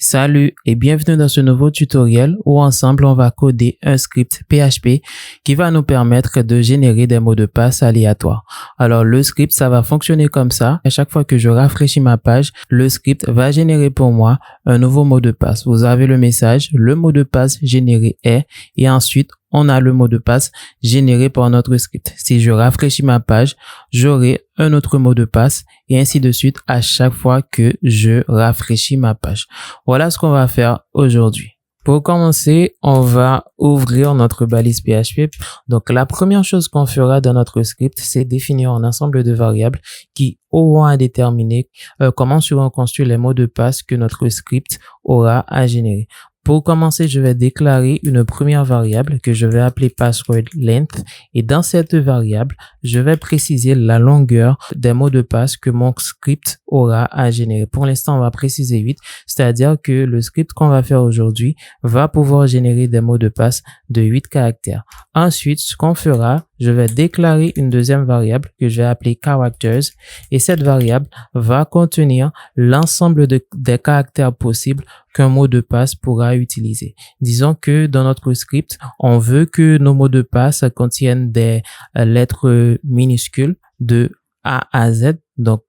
Salut et bienvenue dans ce nouveau tutoriel où ensemble on va coder un script PHP qui va nous permettre de générer des mots de passe aléatoires. Alors le script, ça va fonctionner comme ça. À chaque fois que je rafraîchis ma page, le script va générer pour moi un nouveau mot de passe. Vous avez le message, le mot de passe généré est et ensuite on a le mot de passe généré par notre script. Si je rafraîchis ma page, j'aurai un autre mot de passe et ainsi de suite à chaque fois que je rafraîchis ma page. Voilà ce qu'on va faire aujourd'hui. Pour commencer, on va ouvrir notre balise PHP. Donc, la première chose qu'on fera dans notre script, c'est définir un ensemble de variables qui auront à déterminer comment seront construits les mots de passe que notre script aura à générer. Pour commencer, je vais déclarer une première variable que je vais appeler passwordLength et dans cette variable, je vais préciser la longueur des mots de passe que mon script aura à générer. Pour l'instant, on va préciser 8, c'est-à-dire que le script qu'on va faire aujourd'hui va pouvoir générer des mots de passe de 8 caractères. Ensuite, ce qu'on fera, je vais déclarer une deuxième variable que je vais appeler characters et cette variable va contenir l'ensemble des caractères possibles qu'un mot de passe pourra utiliser. Disons que dans notre script, on veut que nos mots de passe contiennent des lettres minuscules de A à Z. Donc,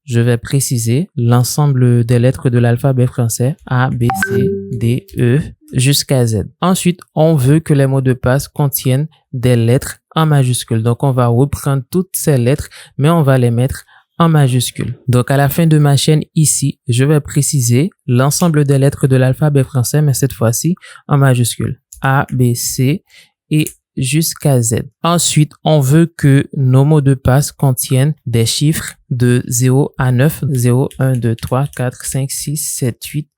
je vais préciser l'ensemble des lettres de l'alphabet français A, B, C, D, E jusqu'à Z. Ensuite, on veut que les mots de passe contiennent des lettres en majuscules. Donc, on va reprendre toutes ces lettres, mais on va les mettre en majuscules. Donc, à la fin de ma chaîne ici, je vais préciser l'ensemble des lettres de l'alphabet français, mais cette fois-ci en majuscules. A, B, C et jusqu'à Z. Ensuite, on veut que nos mots de passe contiennent des chiffres de 0 à 9, 0, 1, 2, 3, 4, 5, 6, 7, 8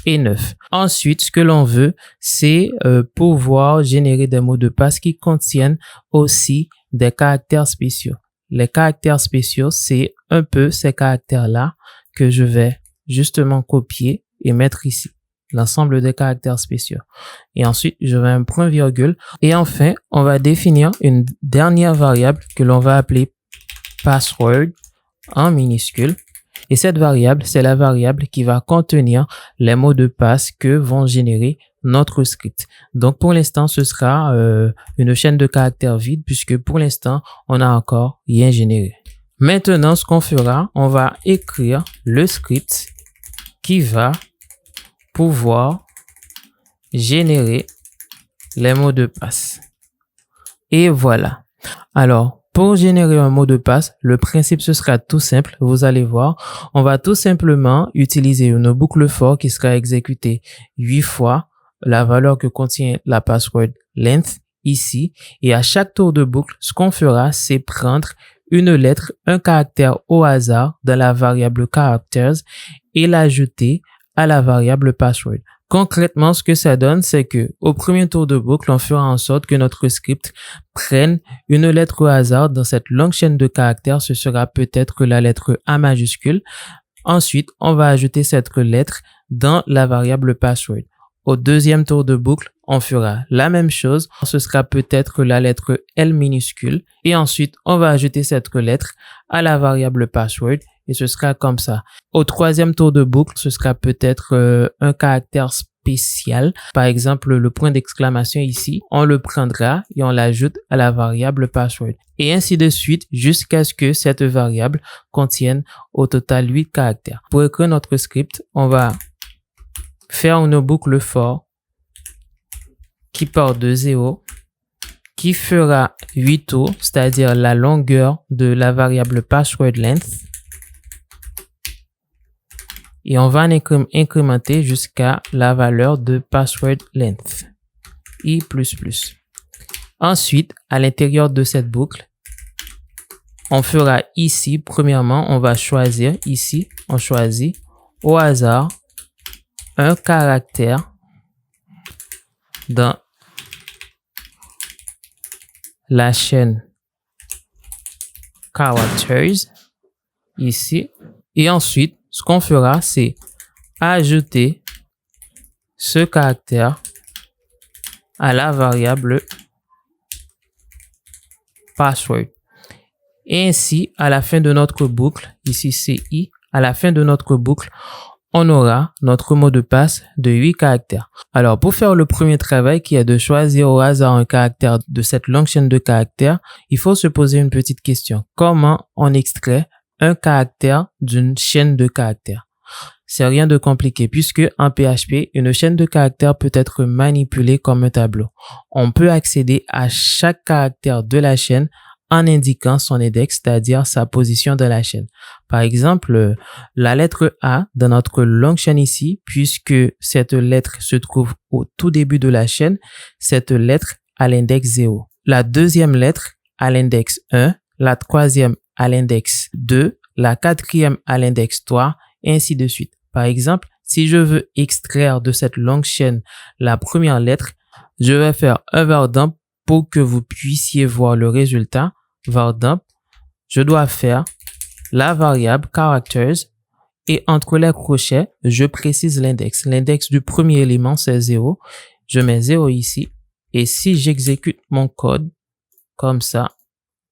et 9. Ensuite, ce que l'on veut, c'est pouvoir générer des mots de passe qui contiennent aussi des caractères spéciaux. Les caractères spéciaux, c'est un peu ces caractères-là que je vais justement copier et mettre ici. L'ensemble des caractères spéciaux. Et ensuite, je vais un point virgule. Et enfin, on va définir une dernière variable que l'on va appeler password en minuscule. Et cette variable, c'est la variable qui va contenir les mots de passe que vont générer notre script. Donc, pour l'instant, ce sera une chaîne de caractères vide puisque pour l'instant, on n'a encore rien généré. Maintenant, ce qu'on fera, on va écrire le script qui va pouvoir générer les mots de passe. Et voilà. Alors, pour générer un mot de passe, le principe, ce sera tout simple. Vous allez voir, on va tout simplement utiliser une boucle for qui sera exécutée 8 fois la valeur que contient la password length ici. Et à chaque tour de boucle, ce qu'on fera, c'est prendre une lettre, un caractère au hasard dans la variable characters et l'ajouter à la variable password. Concrètement, ce que ça donne, c'est que au premier tour de boucle, on fera en sorte que notre script prenne une lettre au hasard dans cette longue chaîne de caractères. Ce sera peut-être la lettre A majuscule. Ensuite, on va ajouter cette lettre dans la variable password. Au deuxième tour de boucle, on fera la même chose. Ce sera peut-être la lettre L minuscule. Et ensuite, on va ajouter cette lettre à la variable password. Et ce sera comme ça. Au troisième tour de boucle, ce sera peut-être un caractère spécial. Par exemple, le point d'exclamation ici, on le prendra et on l'ajoute à la variable password. Et ainsi de suite jusqu'à ce que cette variable contienne au total 8 caractères. Pour écrire notre script, on va faire une boucle for qui part de 0, qui fera 8 tours, c'est-à-dire la longueur de la variable password length. Et on va incrémenter jusqu'à la valeur de password length, i++. Ensuite, à l'intérieur de cette boucle, on fera ici, premièrement, on va choisir ici, on choisit au hasard un caractère dans la chaîne characters ici. Et ensuite, ce qu'on fera, c'est ajouter ce caractère à la variable password. Et ainsi, à la fin de notre boucle, ici c'est i, à la fin de notre boucle, on aura notre mot de passe de 8 caractères. Alors, pour faire le premier travail qui est de choisir au hasard un caractère de cette longue chaîne de caractères, il faut se poser une petite question. Comment on extrait un caractère d'une chaîne de caractères? C'est rien de compliqué puisque en PHP, une chaîne de caractères peut être manipulée comme un tableau. On peut accéder à chaque caractère de la chaîne en indiquant son index, c'est-à-dire sa position dans la chaîne. Par exemple, la lettre A dans notre longue chaîne ici, puisque cette lettre se trouve au tout début de la chaîne, cette lettre à l'index 0. La deuxième lettre à l'index 1, la troisième à l'index 2, la quatrième à l'index 3, et ainsi de suite. Par exemple, si je veux extraire de cette longue chaîne la première lettre, je vais faire un var_dump pour que vous puissiez voir le résultat. var_dump, je dois faire la variable characters et entre les crochets, je précise l'index. L'index du premier élément, c'est 0. Je mets 0 ici et si j'exécute mon code comme ça,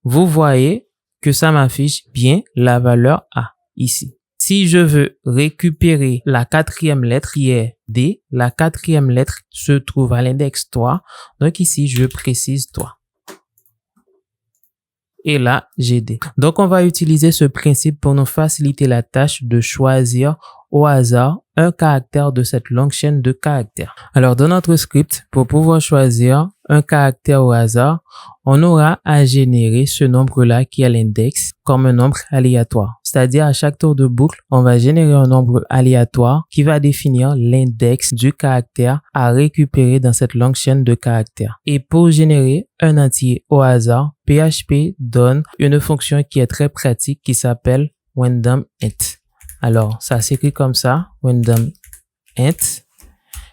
vous voyez que ça m'affiche bien la valeur A ici. Si je veux récupérer la quatrième lettre qui est D, la quatrième lettre se trouve à l'index 3. Donc ici, je précise 3. Et là, j'ai D. Donc, on va utiliser ce principe pour nous faciliter la tâche de choisir au hasard un caractère de cette longue chaîne de caractères. Alors, dans notre script, pour pouvoir choisir un caractère au hasard, on aura à générer ce nombre-là qui est l'index comme un nombre aléatoire. C'est-à-dire, à chaque tour de boucle, on va générer un nombre aléatoire qui va définir l'index du caractère à récupérer dans cette longue chaîne de caractères. Et pour générer un entier au hasard, PHP donne une fonction qui est très pratique qui s'appelle randomInt. Alors, ça s'écrit comme ça, randomInt.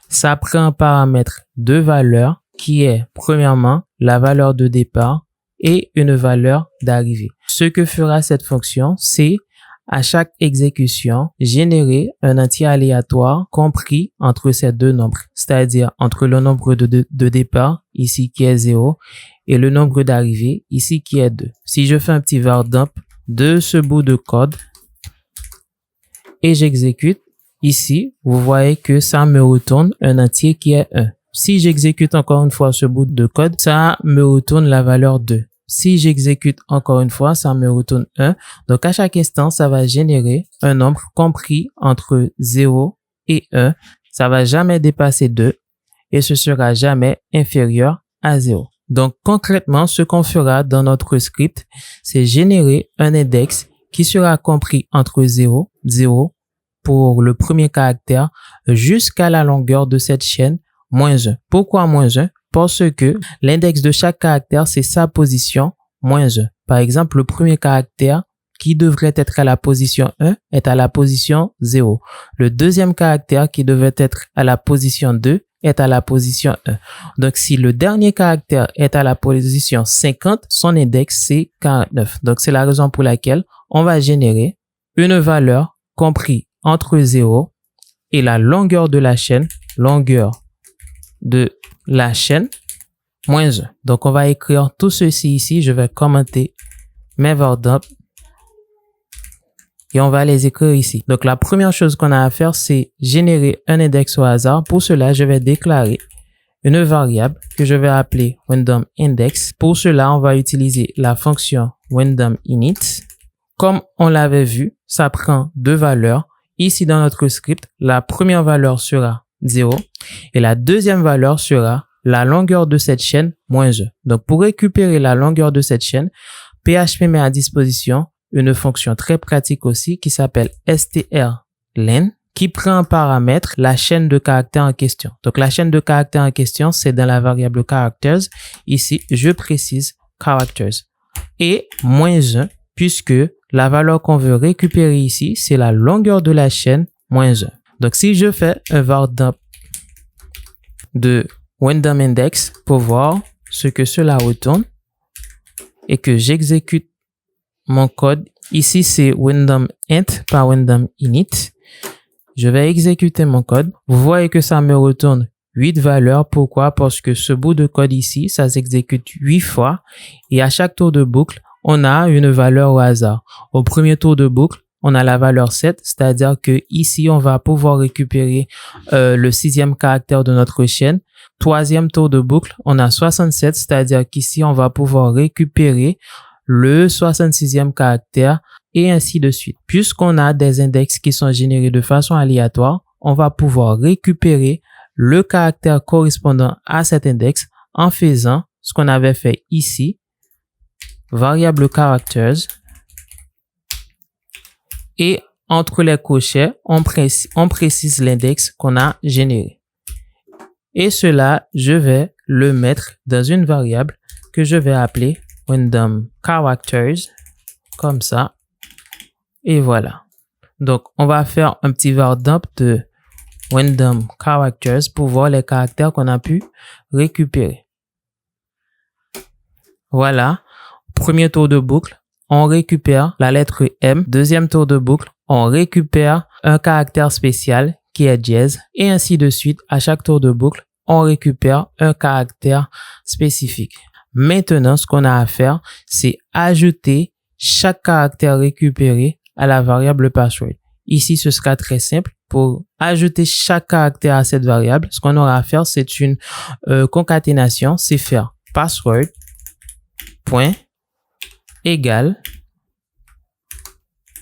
Ça prend en paramètre deux valeurs qui est, premièrement, la valeur de départ et une valeur d'arrivée. Ce que fera cette fonction, c'est à chaque exécution, générer un entier aléatoire compris entre ces deux nombres, c'est-à-dire entre le nombre de départ, ici qui est 0, et le nombre d'arrivée, ici qui est 2. Si je fais un petit var_dump de ce bout de code, et j'exécute, ici, vous voyez que ça me retourne un entier qui est 1. Si j'exécute encore une fois ce bout de code, ça me retourne la valeur 2. Si j'exécute encore une fois, ça me retourne 1. Donc, à chaque instant, ça va générer un nombre compris entre 0 et 1. Ça va jamais dépasser 2 et ce sera jamais inférieur à 0. Donc, concrètement, ce qu'on fera dans notre script, c'est générer un index qui sera compris entre 0, 0 pour le premier caractère jusqu'à la longueur de cette chaîne, moins 1. Pourquoi moins 1? Parce que l'index de chaque caractère, c'est sa position, moins 1. Par exemple, le premier caractère qui devrait être à la position 1 est à la position 0. Le deuxième caractère qui devrait être à la position 2 est à la position 1. Donc, si le dernier caractère est à la position 50, son index, c'est 49. Donc, c'est la raison pour laquelle on va générer une valeur comprise entre 0 et la longueur de la chaîne, moins 1. Donc, on va écrire tout ceci ici. Je vais commenter mes var_dump et on va les écrire ici. Donc, la première chose qu'on a à faire, c'est générer un index au hasard. Pour cela, je vais déclarer une variable que je vais appeler randomIndex. Pour cela, on va utiliser la fonction randomInit. Comme on l'avait vu, ça prend deux valeurs. Ici, dans notre script, la première valeur sera 0 et la deuxième valeur sera la longueur de cette chaîne, moins 1. Donc, pour récupérer la longueur de cette chaîne, PHP met à disposition une fonction très pratique aussi qui s'appelle strlen qui prend en paramètre la chaîne de caractères en question. Donc, la chaîne de caractères en question, c'est dans la variable characters. Ici, je précise characters. Et moins 1, puisque la valeur qu'on veut récupérer ici, c'est la longueur de la chaîne, moins 1. Donc, si je fais un var_dump de randomIndex pour voir ce que cela retourne et que j'exécute mon code, ici c'est randomInt, pas randomInit. Je vais exécuter mon code. Vous voyez que ça me retourne 8 valeurs. Pourquoi? Parce que ce bout de code ici, ça s'exécute 8 fois et à chaque tour de boucle, on a une valeur au hasard. Au premier tour de boucle, on a la valeur 7, c'est-à-dire que ici, on va pouvoir récupérer le 6e caractère de notre chaîne. Troisième tour de boucle, on a 67, c'est-à-dire qu'ici, on va pouvoir récupérer le 66e caractère et ainsi de suite. Puisqu'on a des index qui sont générés de façon aléatoire, on va pouvoir récupérer le caractère correspondant à cet index en faisant ce qu'on avait fait ici, variable characters, et entre les cochets, on précise l'index qu'on a généré. Et cela, je vais le mettre dans une variable que je vais appeler random characters, comme ça. Et voilà. Donc, on va faire un petit var dump de random characters pour voir les caractères qu'on a pu récupérer. Voilà. Premier tour de boucle, on récupère la lettre M. Deuxième tour de boucle, on récupère un caractère spécial qui est dièse. Et ainsi de suite, à chaque tour de boucle, on récupère un caractère spécifique. Maintenant, ce qu'on a à faire, c'est ajouter chaque caractère récupéré à la variable password. Ici, ce sera très simple. Pour ajouter chaque caractère à cette variable, ce qu'on aura à faire, c'est une concaténation. C'est faire password point égale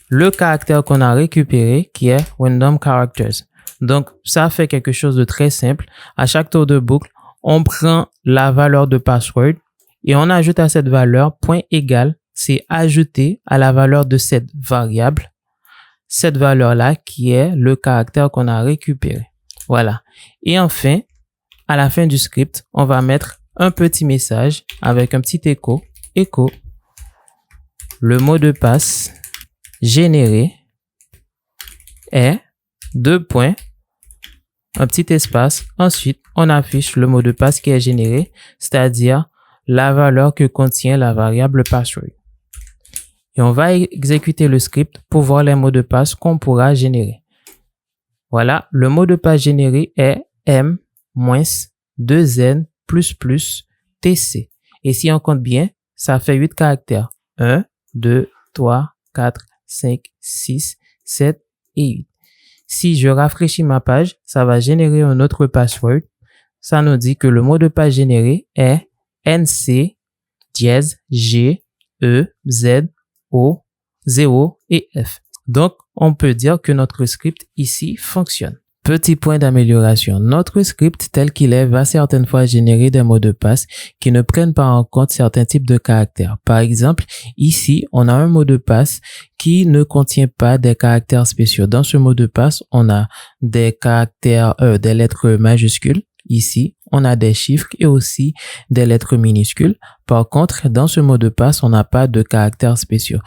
le caractère qu'on a récupéré qui est random characters. Donc, ça fait quelque chose de très simple. À chaque tour de boucle, on prend la valeur de password et on ajoute à cette valeur point égale, c'est ajouter à la valeur de cette variable, cette valeur-là qui est le caractère qu'on a récupéré. Voilà. Et enfin, à la fin du script, on va mettre un petit message avec un petit écho. Écho, le mot de passe généré est un petit espace. Ensuite, on affiche le mot de passe qui est généré, c'est-à-dire la valeur que contient la variable password. Et on va exécuter le script pour voir les mots de passe qu'on pourra générer. Voilà, le mot de passe généré est M-2N++TC. Et si on compte bien, ça fait 8 caractères. 1, 2, 3, 4, 5, 6, 7 et 8. Si je rafraîchis ma page, ça va générer un autre password. Ça nous dit que le mot de passe généré est NC dièse G E Z O 0 et F. Donc, on peut dire que notre script ici fonctionne. Petit point d'amélioration. Notre script tel qu'il est va certaines fois générer des mots de passe qui ne prennent pas en compte certains types de caractères. Par exemple, ici, on a un mot de passe qui ne contient pas des caractères spéciaux. Dans ce mot de passe, on a des caractères, des lettres majuscules. Ici, on a des chiffres et aussi des lettres minuscules. Par contre, dans ce mot de passe, on n'a pas de caractères spéciaux.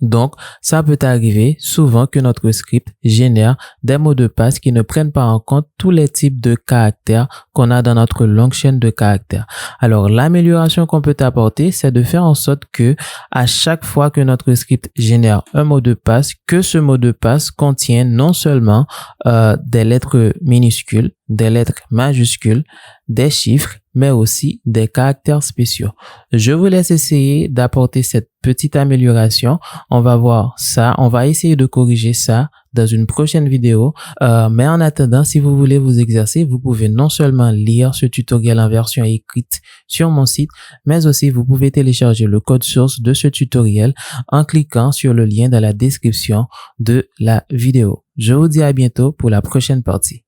Donc, ça peut arriver souvent que notre script génère des mots de passe qui ne prennent pas en compte tous les types de caractères qu'on a dans notre longue chaîne de caractères. Alors, l'amélioration qu'on peut apporter, c'est de faire en sorte que à chaque fois que notre script génère un mot de passe, que ce mot de passe contienne non seulement des lettres minuscules, des lettres majuscules, des chiffres, mais aussi des caractères spéciaux. Je vous laisse essayer d'apporter cette petite amélioration. On va voir ça. On va essayer de corriger ça dans une prochaine vidéo. Mais en attendant, si vous voulez vous exercer, vous pouvez non seulement lire ce tutoriel en version écrite sur mon site, mais aussi vous pouvez télécharger le code source de ce tutoriel en cliquant sur le lien dans la description de la vidéo. Je vous dis à bientôt pour la prochaine partie.